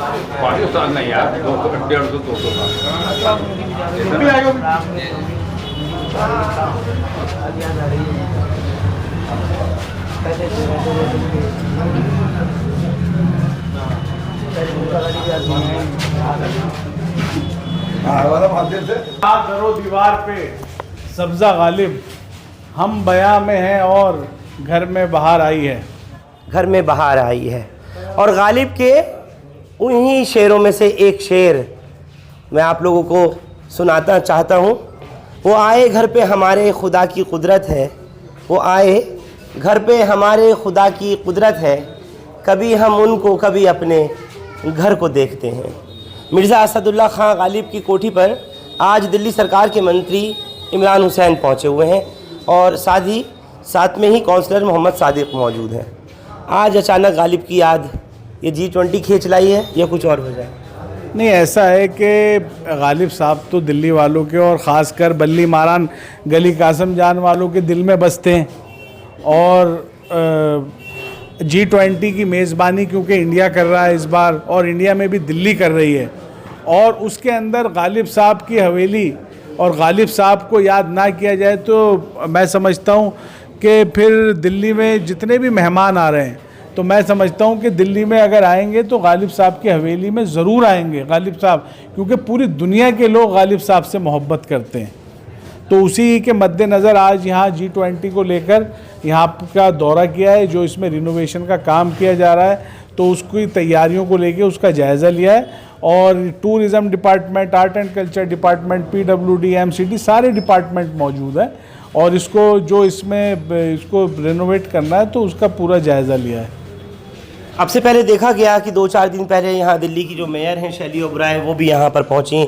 पाकिस्तान नहीं यार, 150-200 साल। करो दीवार पे सब्जा गालिब, हम बयां में हैं और घर में बाहर आई है। घर में बाहर आई है। और गालिब के उन्हीं शेरों में से एक शेर मैं आप लोगों को सुनाना चाहता हूँ। वो आए घर पे हमारे खुदा की कुदरत है, वो आए घर पे हमारे खुदा की कुदरत है, कभी हम उनको कभी अपने घर को देखते हैं। मिर्ज़ा असदुल्ला खां गालिब की कोठी पर आज दिल्ली सरकार के मंत्री इमरान हुसैन पहुँचे हुए हैं और साथ में ही काउंसलर मोहम्मद सादिक मौजूद हैं। आज अचानक गालिब की याद ये G20 खींच लाई है या कुछ और वजह? नहीं, ऐसा है कि गालिब साहब तो दिल्ली वालों के और ख़ासकर बल्ली मारान गली कासम जान वालों के दिल में बसते हैं। और G20 की मेज़बानी क्योंकि इंडिया कर रहा है इस बार, और इंडिया में भी दिल्ली कर रही है, और उसके अंदर गालिब साहब की हवेली और गालिब साहब को याद ना किया जाए तो मैं समझता हूँ कि फिर दिल्ली में जितने भी मेहमान आ रहे हैं, तो मैं समझता हूँ कि दिल्ली में अगर आएंगे तो गालिब साहब की हवेली में ज़रूर आएंगे गालिब साहब, क्योंकि पूरी दुनिया के लोग गालिब साहब से मोहब्बत करते हैं। तो उसी के मद्देनज़र आज यहाँ G20 को लेकर यहाँ का दौरा किया है, जो इसमें रिनोवेशन का काम किया जा रहा है, तो उसकी तैयारियों को लेकर उसका जायज़ा लिया है। और tourism department, art and culture department, PWD, MCD सारे डिपार्टमेंट मौजूद हैं और इसको जो इसको रिनोवेट करना है तो उसका पूरा जायज़ा लिया है। अब से पहले देखा गया कि 2-4 दिन पहले यहाँ दिल्ली की जो मेयर हैं शैली ओबराय, वो भी यहाँ पर पहुँची,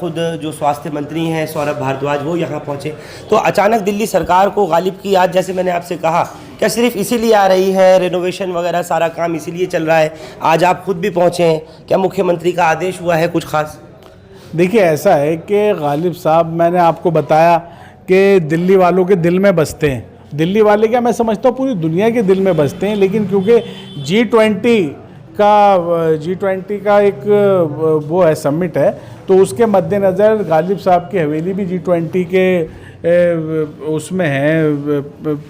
खुद जो स्वास्थ्य मंत्री हैं सौरभ भारद्वाज वो यहाँ पहुँचे। तो अचानक दिल्ली सरकार को गालिब की याद, जैसे मैंने आपसे कहा, क्या सिर्फ इसीलिए आ रही है? रिनोवेशन वगैरह सारा काम इसीलिए चल रहा है? आज आप खुद भी पहुँचे हैं, क्या मुख्यमंत्री का आदेश हुआ है कुछ खास? देखिए, ऐसा है कि गालिब साहब, मैंने आपको बताया कि दिल्ली वालों के दिल में बसते हैं। दिल्ली वाले क्या, मैं समझता हूँ पूरी दुनिया के दिल में बसते हैं, लेकिन क्योंकि G20 का एक वो है, समिट है, तो उसके मद्देनज़र गालिब साहब की हवेली भी G20 के उसमें है,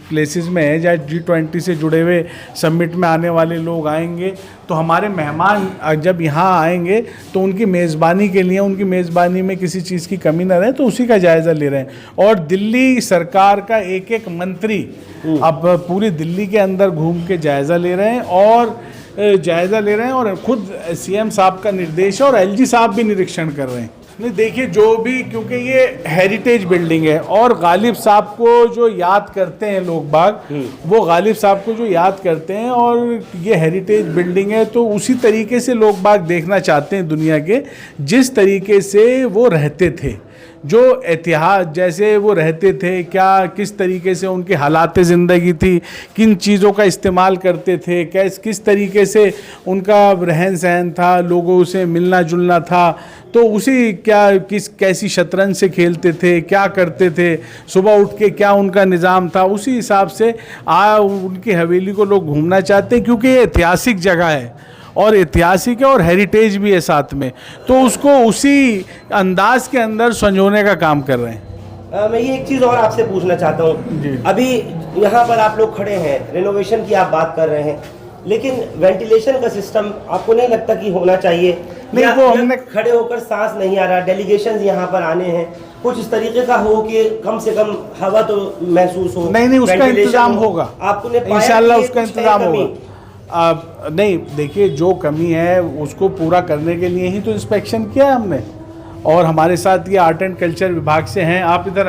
प्लेसेस में है जहाँ G20 से जुड़े हुए समिट में आने वाले लोग आएंगे। तो हमारे मेहमान जब यहाँ आएंगे तो उनकी मेज़बानी के लिए, उनकी मेज़बानी में किसी चीज़ की कमी ना रहे, तो उसी का जायज़ा ले रहे हैं। और दिल्ली सरकार का एक एक मंत्री अब पूरी दिल्ली के अंदर घूम के जायज़ा ले रहे हैं और खुद CM साहब का निर्देश है और LG साहब भी निरीक्षण कर रहे हैं। नहीं, देखिए, जो भी, क्योंकि ये हेरिटेज बिल्डिंग है और गालिब साहब को जो याद करते हैं लोग बाग, वो गालिब साहब को जो याद करते हैं, और ये हेरिटेज बिल्डिंग है, तो उसी तरीके से लोग बाग देखना चाहते हैं दुनिया के, जिस तरीके से वो रहते थे, जो इतिहास जैसे वो रहते थे, क्या किस तरीके से उनकी हालात ज़िंदगी थी, किन चीज़ों का इस्तेमाल करते थे, किस तरीके से उनका रहन सहन था, लोगों से मिलना जुलना था, तो उसी कैसी शतरंज से खेलते थे, क्या करते थे, सुबह उठ के क्या उनका निज़ाम था, उसी हिसाब से उनकी हवेली को लोग घूमना चाहते हैं, क्योंकि ये ऐतिहासिक जगह है और ऐतिहासिक है और हेरिटेज भी है साथ में, तो उसको उसी अंदाज के अंदर संजोने का काम कर रहे हैं। मैं ये एक चीज़ और आपसे पूछना चाहता हूँ, अभी यहाँ पर आप लोग खड़े हैं, रिनोवेशन की आप बात कर रहे हैं, लेकिन वेंटिलेशन का सिस्टम आपको नहीं लगता कि होना चाहिए? नहीं, वो हमने खड़े होकर सांस नहीं आ रहा, डेलीगेशन यहाँ पर आने हैं, कुछ इस तरीके का हो कि कम से कम हवा तो महसूस हो। नहीं, उसका इंतजाम होगा, आपने इंशाल्लाह उसका इंतजाम होगा। नहीं, देखिए, जो कमी है उसको पूरा करने के लिए ही तो इंस्पेक्शन किया है हमने, और हमारे साथ ये आर्ट एंड कल्चर विभाग से हैं। आप इधर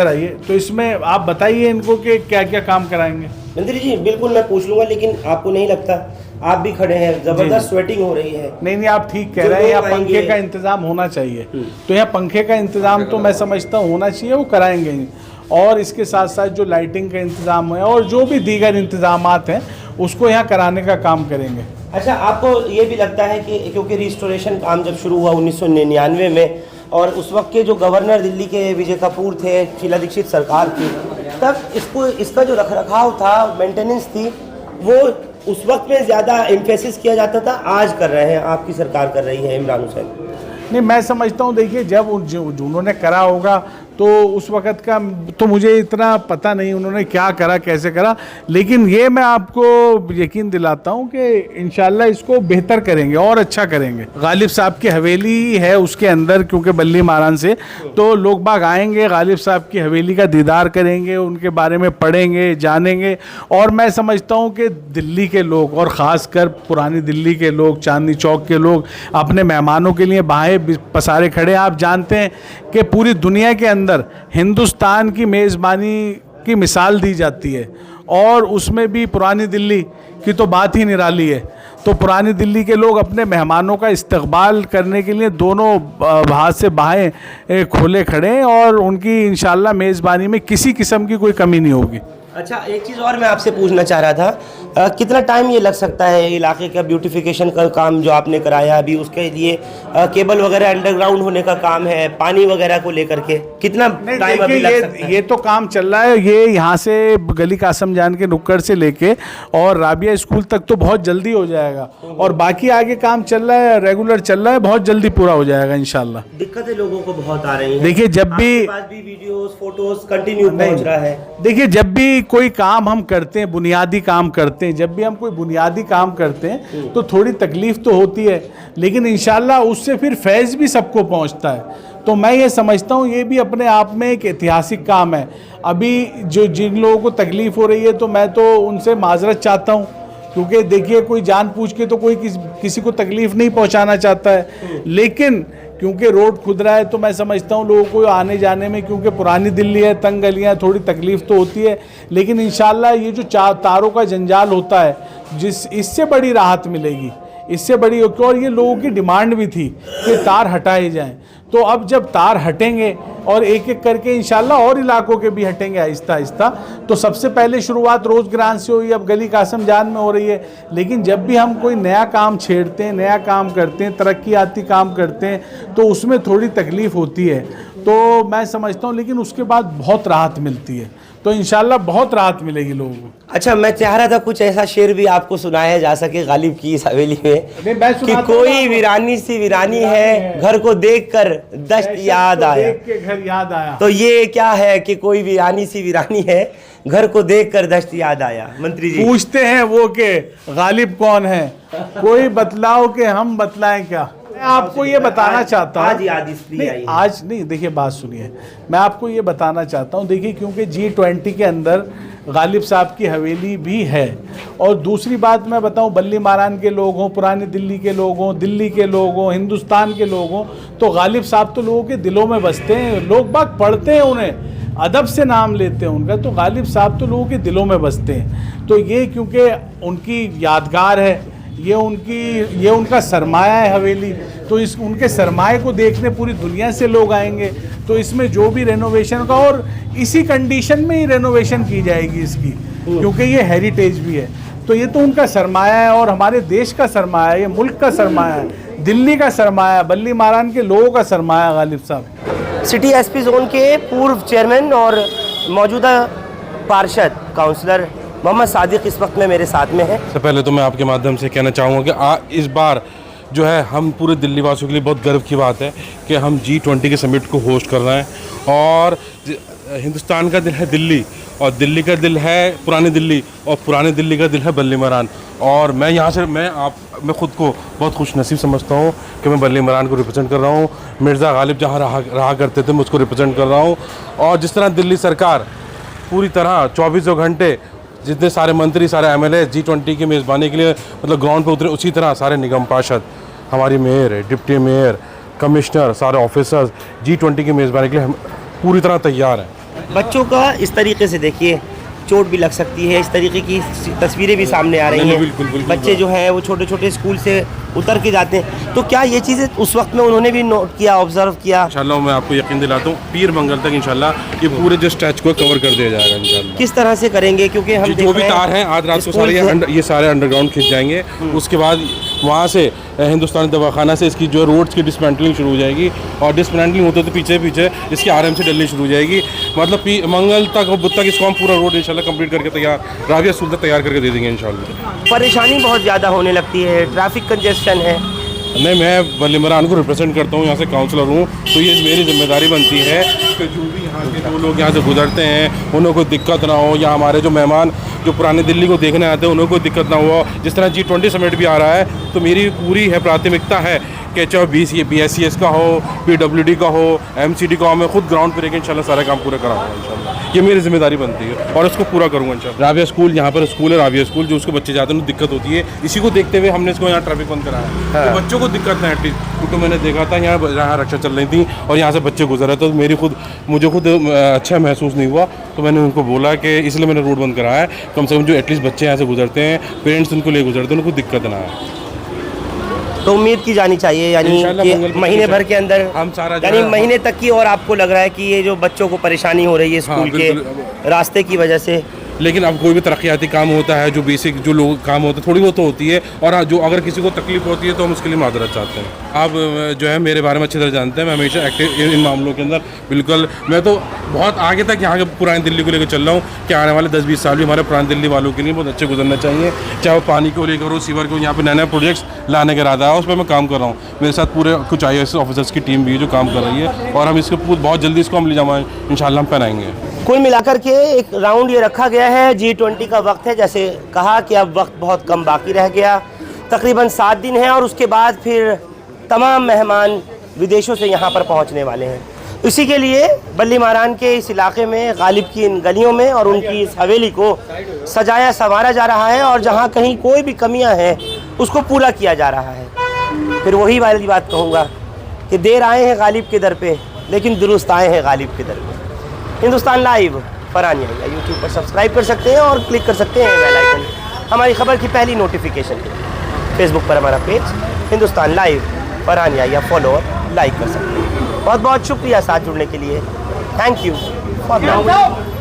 आइए, तो इसमें आप बताइए इनको कि क्या क्या काम कराएंगे। मंत्री जी, बिल्कुल मैं पूछ लूँगा, लेकिन आपको नहीं लगता, आप भी खड़े हैं, ज़बरदस्त स्वेटिंग हो रही है? नहीं, आप ठीक कह रहे हैं, यहाँ पंखे का इंतज़ाम होना चाहिए, तो यहाँ पंखे का इंतज़ाम तो मैं समझता हूँ होना चाहिए, वो कराएंगे ही। और इसके साथ साथ जो लाइटिंग का इंतज़ाम है और जो भी दीगर इंतज़ामात हैं उसको यहाँ कराने का काम करेंगे। अच्छा, आपको ये भी लगता है कि क्योंकि रिस्टोरेशन काम जब शुरू हुआ 1999 में, और उस वक्त के जो गवर्नर दिल्ली के विजय कपूर थे, शीला दीक्षित सरकार थी, तब इसका जो रखरखाव था, मेंटेनेंस थी, वो उस वक्त में ज़्यादा एम्फेसिस किया जाता था, आज कर रहे हैं, आपकी सरकार कर रही है, इमरान हुसैन। नहीं, मैं समझता हूँ, देखिए जब उन्होंने करा होगा तो उस वक़्त का तो मुझे इतना पता नहीं उन्होंने क्या करा कैसे करा, लेकिन ये मैं आपको यकीन दिलाता हूँ कि इंशाल्लाह इसको बेहतर करेंगे और अच्छा करेंगे। गालिब साहब की हवेली है उसके अंदर, क्योंकि बल्ली मारान से तो लोग बाग आएंगे, गालिब साहब की हवेली का दीदार करेंगे, उनके बारे में पढ़ेंगे जानेंगे। और मैं समझता हूँ कि दिल्ली के लोग और ख़ासकर पुरानी दिल्ली के लोग, चांदनी चौक के लोग अपने मेहमानों के लिए बाहें पसारे खड़े। आप जानते हैं कि पूरी दुनिया के अंदर हिंदुस्तान की मेज़बानी की मिसाल दी जाती है और उसमें भी पुरानी दिल्ली की तो बात ही निराली है। तो पुरानी दिल्ली के लोग अपने मेहमानों का इस्तकबाल करने के लिए दोनों हाथ से बाहें खोले खड़े हैं और उनकी इंशाल्लाह मेज़बानी में किसी किस्म की कोई कमी नहीं होगी। अच्छा, एक चीज़ और मैं आपसे पूछना चाह रहा था, कितना टाइम ये लग सकता है इलाके का ब्यूटिफिकेशन का काम जो आपने कराया अभी, उसके लिए केबल वगैरह अंडरग्राउंड होने का काम है, पानी वगैरह को लेकर के कितना टाइम अभी लग सकता है? ये तो काम चल रहा है, ये यहाँ से गली कासम जान के नुक्कड़ से लेके और राबिया स्कूल तक तो बहुत जल्दी हो जाएगा और बाकी आगे काम चल रहा है, रेगुलर चल रहा है, बहुत जल्दी पूरा हो जाएगा इंशाल्लाह। दिक्कतें लोगों को बहुत आ रही हैं। देखिए जब भी वीडियोस फोटोज कंटिन्यू पहुंच रहा है, देखिए जब भी कोई काम हम करते हैं, बुनियादी काम करते हैं, जब भी हम कोई बुनियादी काम करते हैं तो थोड़ी तकलीफ तो होती है, लेकिन इंशाल्लाह उससे फिर फैज़ भी सबको पहुंचता है। तो मैं ये समझता हूँ ये भी अपने आप में एक ऐतिहासिक काम है। अभी जो जिन लोगों को तकलीफ़ हो रही है तो मैं तो उनसे माजरत चाहता हूँ, क्योंकि देखिए कोई जान पूछ के तो कोई किसी को तकलीफ़ नहीं पहुँचाना चाहता है, लेकिन क्योंकि रोड खुद रहा है तो मैं समझता हूँ लोगों को आने जाने में, क्योंकि पुरानी दिल्ली है, तंग गलियाँ, थोड़ी तकलीफ़ तो होती है, लेकिन इंशाल्लाह ये जो तारों का जंजाल होता है इससे बड़ी राहत मिलेगी, इससे बड़ी। और ये लोगों की डिमांड भी थी कि तार हटाए जाएं, तो अब जब तार हटेंगे और एक एक करके इंशाल्लाह और इलाकों के भी हटेंगे आहिस्ता आहिस्ता, तो सबसे पहले शुरुआत रोज़ग्रान से हुई, अब गली कासम जान में हो रही है। लेकिन जब भी हम कोई नया काम छेड़ते हैं, नया काम करते हैं, तरक्याती काम करते हैं, तो उसमें थोड़ी तकलीफ़ होती है, तो मैं समझता हूँ, लेकिन उसके बाद बहुत राहत मिलती है, तो इंशाल्लाह बहुत राहत मिलेगी लोगों को। अच्छा, मैं चाह रहा था कुछ ऐसा शेर भी आपको सुनाया जा सके गालिब की इस हवेली में कि कोई वीरानी सी वीरानी है, घर को देखकर दश्त याद आया। घर याद आया, तो ये क्या है कि कोई वीरानी सी वीरानी है, घर को देखकर दश्त याद आया? मंत्री जी पूछते हैं वो के गालिब कौन है, कोई बतलाओ कि हम बतलाएं क्या। मैं आपको ये बताना चाहता हूँ आज नहीं, देखिए बात सुनिए, मैं आपको ये बताना चाहता हूँ, देखिए क्योंकि G20 के अंदर गालिब साहब की हवेली भी है, और दूसरी बात मैं बताऊँ, बल्ली मारान के लोग हों, पुरानी दिल्ली के लोग हों, दिल्ली के लोग हों, हिंदुस्तान के लोग हों, तो गालिब साहब तो लोगों के दिलों में बसते हैं, लोग बाग पढ़ते हैं उन्हें, अदब से नाम लेते हैं उनका, तो गालिब साहब तो लोगों के दिलों में बसते हैं। तो ये क्योंकि उनकी यादगार है, ये उनका सरमाया है हवेली, तो इस उनके सरमाए को देखने पूरी दुनिया से लोग आएंगे, तो इसमें जो भी रेनोवेशन का, और इसी कंडीशन में ही रेनोवेशन की जाएगी इसकी, क्योंकि ये हेरिटेज भी है, तो ये तो उनका सरमाया है और हमारे देश का सरमाया है, ये मुल्क का सरमाया है, दिल्ली का सरमाया, बल्ली मारान के लोगों का सरमाया गालिब साहब। सिटी एसपी जोन के पूर्व चेयरमैन और मौजूदा पार्षद काउंसलर मोहम्मद सादिक इस वक्त में मेरे साथ में है। सबसे पहले तो मैं आपके माध्यम से कहना चाहूँगा कि इस बार जो है हम पूरे दिल्ली वासियों के लिए बहुत गर्व की बात है कि हम G20 के समिट को होस्ट कर रहे हैं, और हिंदुस्तान का दिल है दिल्ली, और दिल्ली का दिल है पुरानी दिल्ली, और पुरानी दिल्ली का दिल है बल्ली मारान। और मैं यहाँ से मैं ख़ुद को बहुत खुश नसीब समझता हूँ कि मैं बल्ली मारान को रिप्रेजेंट कर रहा हूँ। मिर्ज़ा गालिब जहाँ रहा करते थे मैं उसको रिप्रेजेंट कर रहा हूँ, और जिस तरह दिल्ली सरकार पूरी तरह 24 घंटे जितने सारे मंत्री, सारे MLA G20 की मेज़बानी के लिए मतलब ग्राउंड पे उतरे, उसी तरह सारे निगम पार्षद, हमारी मेयर, डिप्टी मेयर, कमिश्नर, सारे ऑफिसर्स G20 की मेज़बानी के लिए हम पूरी तरह तैयार हैं। बच्चों का इस तरीके से देखिए चोट भी लग सकती है, इस तरीके की तस्वीरें भी सामने आ रही हैं। बिल्कुल बच्चे जो हैं वो छोटे छोटे स्कूल से उतर के जाते हैं। तो क्या ये चीज़ें उस वक्त में उन्होंने भी नोट किया, ऑब्जर्व किया? इंशाल्लाह मैं आपको यकीन दिलाता हूँ पीर मंगल तक इंशाल्लाह ये पूरे जो स्ट्रेच को कवर कर दिया जाएगा इंशाल्लाह। किस तरह से करेंगे? क्योंकि हम जो भी तार हैं आज रात को सारे ये सारे अंडरग्राउंड खिंच जाएंगे। उसके बाद वहाँ से हिंदुस्तानी दवाखाना से इसकी जो रोड्स की डिसमेंटलिंग शुरू हो जाएगी और डिसमेंटलिंग होते तो पीछे पीछे इसकी आरएमसी डलनी शुरू हो जाएगी। मतलब मंगल तक और बुध तक इसको हम पूरा रोड इंशाल्लाह कंप्लीट करके तैयार राबिया स्कूल तक तैयार करके दे देंगे इंशाल्लाह। परेशानी बहुत ज़्यादा होने लगती है, ट्रैफिक कंजेशन है। नहीं, मैं बल्ले इमरान को रिप्रेजेंट करता हूँ, यहाँ से काउंसलर हूँ, तो ये मेरी जिम्मेदारी बनती है कि जो भी यहाँ के जो लोग यहाँ से गुजरते हैं उन्हें कोई दिक्कत ना हो, या हमारे जो मेहमान जो पुरानी दिल्ली को देखने आते हैं उन्हें कोई दिक्कत ना हो। जिस तरह G20 समिट भी आ रहा है तो मेरी पूरी है प्राथमिकता है कि चाहे BSCS का हो, PWD का हो, MCD का हो, मैं खुद ग्राउंड पर रहकर इंशाल्लाह सारा काम पूरा कराऊंगा इंशाल्लाह। ये मेरी जिम्मेदारी बनती है और इसको पूरा करूँगा इंशाल्लाह। राबिया स्कूल, यहाँ पर स्कूल है राबिया स्कूल, जो उसके बच्चे जाते हैं उन्हें दिक्कत होती है, इसी को देखते हुए हमने इसको यहाँ ट्रैफिक बंद कराया है। तो बच्चों को दिक्कत नहीं एटलीस्ट, क्योंकि मैंने देखा था यहाँ रक्षा चल रही थी और यहाँ से बच्चे गुजर रहे थे, तो मुझे खुद अच्छा महसूस नहीं हुआ। तो मैंने उनको बोला कि इसलिए मैंने रोड बंद कराया है, कम से कम जो एटलीस्ट बच्चे यहाँ से गुजरते हैं, पेरेंट्स उनको ले गुजरते हैं, उनको दिक्कत ना आए। तो उम्मीद की जानी चाहिए यानी कि महीने भर के अंदर हम सारा यानी महीने तक की। और आपको लग रहा है कि ये जो बच्चों को परेशानी हो रही है स्कूल के रास्ते की वजह से, लेकिन अब कोई भी तरक्याती काम होता है, जो बेसिक जो लोग काम होते हैं थोड़ी बहुत तो होती है, और जो अगर किसी को तकलीफ होती है तो हम उसके लिए माजरत चाहते हैं। आप जो है मेरे बारे में अच्छी तरह जानते हैं, मैं हमेशा एक्टिव इन मामलों के अंदर बिल्कुल, मैं तो बहुत आगे तक यहाँ के पुरानी दिल्ली को लेकर चल रहा हूँ कि आने वाले 10-20 साल भी हमारे पुरानी दिल्ली वालों के लिए बहुत अच्छे गुजरना चाहिए। चाहे वो पानी को लेकर हो, सीवर को, यहाँ पर नए नए प्रोजेक्ट्स लाने का इरादा है, उस पर मैं काम कर रहा हूँ। मेरे साथ पूरे कुछ IAS ऑफिसर्स की टीम भी है जो काम कर रही है और हम इसको बहुत जल्दी इसको हम ले जाएंगे इंशाल्लाह, हम पहनाएंगे। कुल मिलाकर के एक राउंड ये रखा गया है। G20 का वक्त है, जैसे कहा कि अब वक्त बहुत कम बाकी रह गया, तकरीबन 7 दिन है और उसके बाद फिर तमाम मेहमान विदेशों से यहाँ पर पहुँचने वाले हैं। इसी के लिए बल्ली मारान के इस इलाके में, गालिब की इन गलियों में और उनकी इस हवेली को सजाया संवारा जा रहा है और जहाँ कहीं कोई भी कमियाँ हैं उसको पूरा किया जा रहा है। फिर वही वाली बात कहूँगा कि देर आए हैं गालिब के दर पे, लेकिन दुरुस्त आए हैं गालिब के दर पे। हिंदुस्तान लाइव फरहान याहिया यूट्यूब पर सब्सक्राइब कर सकते हैं और क्लिक कर सकते हैं बेल आइकन, हमारी खबर की पहली नोटिफिकेशन के लिए। फेसबुक पर हमारा page Hindustan live Farhan Yahiya follow और लाइक कर सकते हैं। बहुत बहुत शुक्रिया साथ जुड़ने के लिए। Thank you for now.